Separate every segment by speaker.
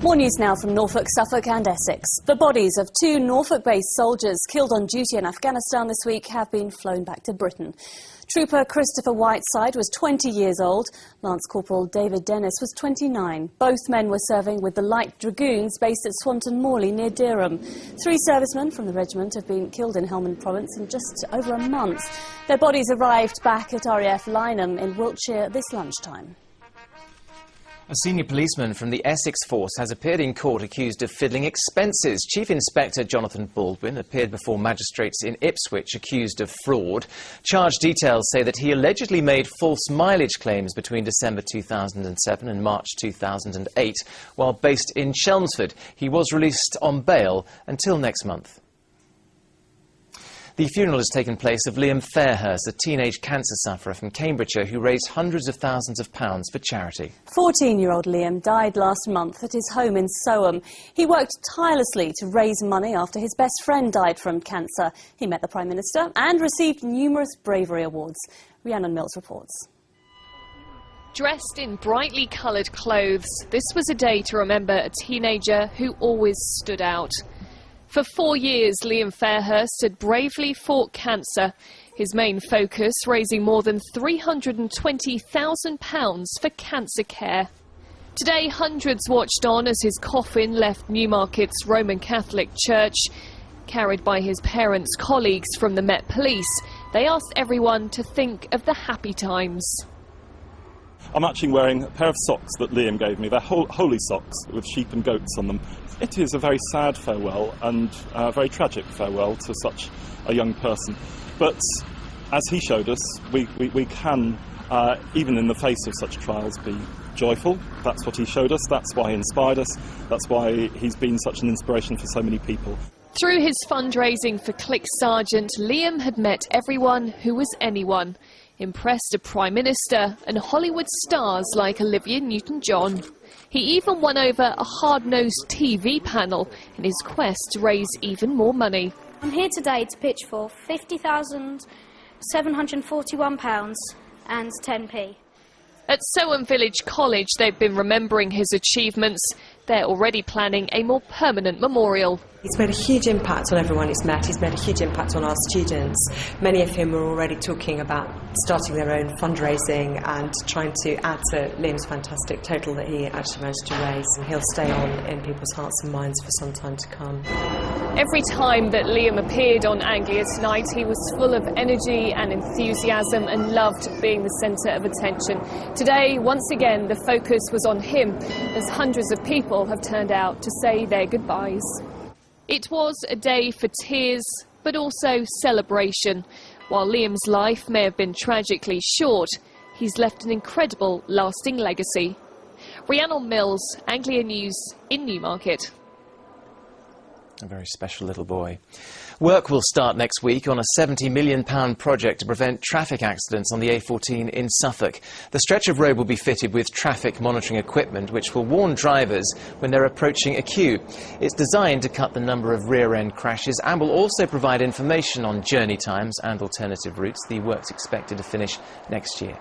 Speaker 1: More news now from Norfolk, Suffolk and Essex. The bodies of two Norfolk-based soldiers killed on duty in Afghanistan this week have been flown back to Britain. Trooper Christopher Whiteside was 20 years old. Lance Corporal David Dennis was 29. Both men were serving with the Light Dragoons based at Swanton Morley near Dereham. 3 servicemen from the regiment have been killed in Helmand Province in just over a month. Their bodies arrived back at RAF Lynham in Wiltshire this lunchtime.
Speaker 2: A senior policeman from the Essex force has appeared in court accused of fiddling expenses. Chief Inspector Jonathan Baldwin appeared before magistrates in Ipswich accused of fraud. Charge details say that he allegedly made false mileage claims between December 2007 and March 2008. While based in Chelmsford, he was released on bail until next month. The funeral has taken place of Liam Fairhurst, a teenage cancer sufferer from Cambridgeshire who raised hundreds of thousands of pounds for charity.
Speaker 1: 14-year-old Liam died last month at his home in Soham. He worked tirelessly to raise money after his best friend died from cancer. He met the Prime Minister and received numerous bravery awards. Rhiannon Mills reports.
Speaker 3: Dressed in brightly coloured clothes, this was a day to remember a teenager who always stood out. For 4 years, Liam Fairhurst had bravely fought cancer, his main focus raising more than £320,000 for cancer care. Today, hundreds watched on as his coffin left Newmarket's Roman Catholic Church. Carried by his parents' colleagues from the Met Police, they asked everyone to think of the happy times.
Speaker 4: I'm actually wearing a pair of socks that Liam gave me. They're holy socks with sheep and goats on them. It is a very sad farewell and a very tragic farewell to such a young person. But as he showed us, we can, even in the face of such trials, be joyful. That's what he showed us. That's why he inspired us. That's why he's been such an inspiration for so many people.
Speaker 3: Through his fundraising for Click Sergeant, Liam had met everyone who was anyone. Impressed a Prime Minister and Hollywood stars like Olivia Newton-John. He even won over a hard-nosed TV panel in his quest to raise even more money.
Speaker 5: I'm here today to pitch for £50,741 and 10p.
Speaker 3: At Soham Village College, they've been remembering his achievements. They're already planning a more permanent memorial.
Speaker 6: He's made a huge impact on everyone he's met. He's made a huge impact on our students, many of whom are already talking about starting their own fundraising and trying to add to Liam's fantastic total that he actually managed to raise. And he'll stay on in people's hearts and minds for some time to come.
Speaker 3: Every time that Liam appeared on Anglia Tonight, he was full of energy and enthusiasm and loved being the centre of attention. Today, once again, the focus was on him, as hundreds of people have turned out to say their goodbyes. It was a day for tears, but also celebration. While Liam's life may have been tragically short, he's left an incredible, lasting legacy. Rhiannon Mills, Anglia News in Newmarket.
Speaker 2: A very special little boy. Work will start next week on a £70 million project to prevent traffic accidents on the A14 in Suffolk. The stretch of road will be fitted with traffic monitoring equipment which will warn drivers when they're approaching a queue. It's designed to cut the number of rear-end crashes and will also provide information on journey times and alternative routes. The work's expected to finish next year.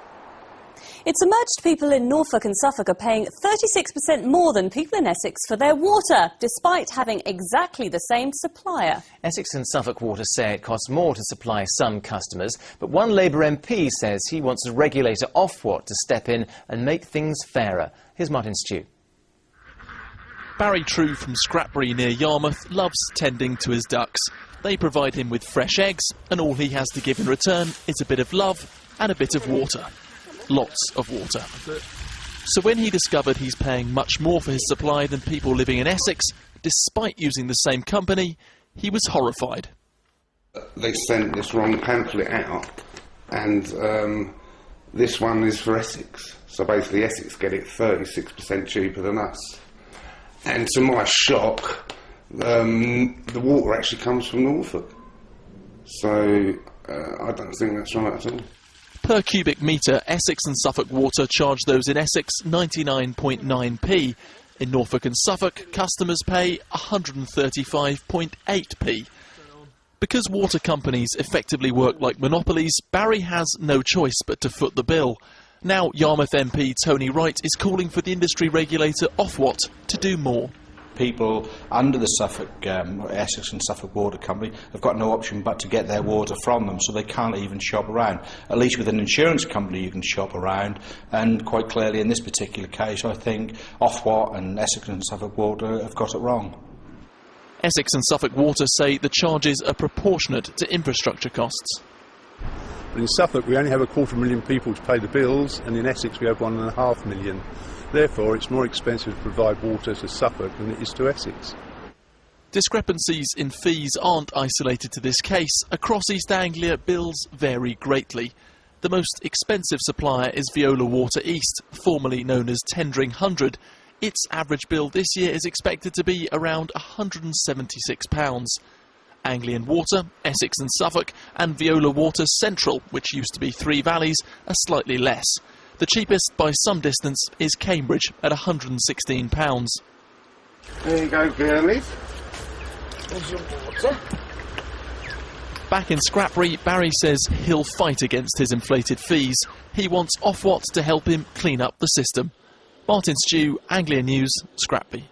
Speaker 1: It's emerged people in Norfolk and Suffolk are paying 36% more than people in Essex for their water, despite having exactly the same supplier.
Speaker 2: Essex and Suffolk Water say it costs more to supply some customers, but one Labour MP says he wants a regulator Ofwat to step in and make things fairer. Here's Martin Stew.
Speaker 7: Barry True from Scrapbury near Yarmouth loves tending to his ducks. They provide him with fresh eggs, and all he has to give in return is a bit of love and a bit of water. Lots of water. So when he discovered he's paying much more for his supply than people living in Essex, despite using the same company, he was horrified.
Speaker 8: They sent this wrong pamphlet out, and this one is for Essex. So basically Essex get it 36% cheaper than us. And to my shock, the water actually comes from Norfolk. So I don't think that's right at all.
Speaker 7: Per cubic metre, Essex and Suffolk Water charge those in Essex 99.9p. In Norfolk and Suffolk, customers pay 135.8p. Because water companies effectively work like monopolies, Barry has no choice but to foot the bill. Now Yarmouth MP Tony Wright is calling for the industry regulator Ofwat to do more.
Speaker 9: People under the Suffolk, Essex and Suffolk Water Company have got no option but to get their water from them, so they can't even shop around. At least with an insurance company you can shop around, and quite clearly in this particular case I think Ofwat and Essex and Suffolk Water have got it wrong.
Speaker 7: Essex and Suffolk Water say the charges are proportionate to infrastructure costs.
Speaker 10: In Suffolk we only have 250,000 people to pay the bills, and in Essex we have 1.5 million. Therefore, it's more expensive to provide water to Suffolk than it is to Essex.
Speaker 7: Discrepancies in fees aren't isolated to this case. Across East Anglia, bills vary greatly. The most expensive supplier is Veola Water East, formerly known as Tendring 100. Its average bill this year is expected to be around £176. Anglian Water, Essex and Suffolk, and Veola Water Central, which used to be Three Valleys, are slightly less. The cheapest by some distance is Cambridge at £116.
Speaker 8: There you go, girlies. There's some water.
Speaker 7: Back in Scrapbury, Barry says he'll fight against his inflated fees. He wants Ofwat to help him clean up the system. Martin Stew, Anglia News, Scrapbury.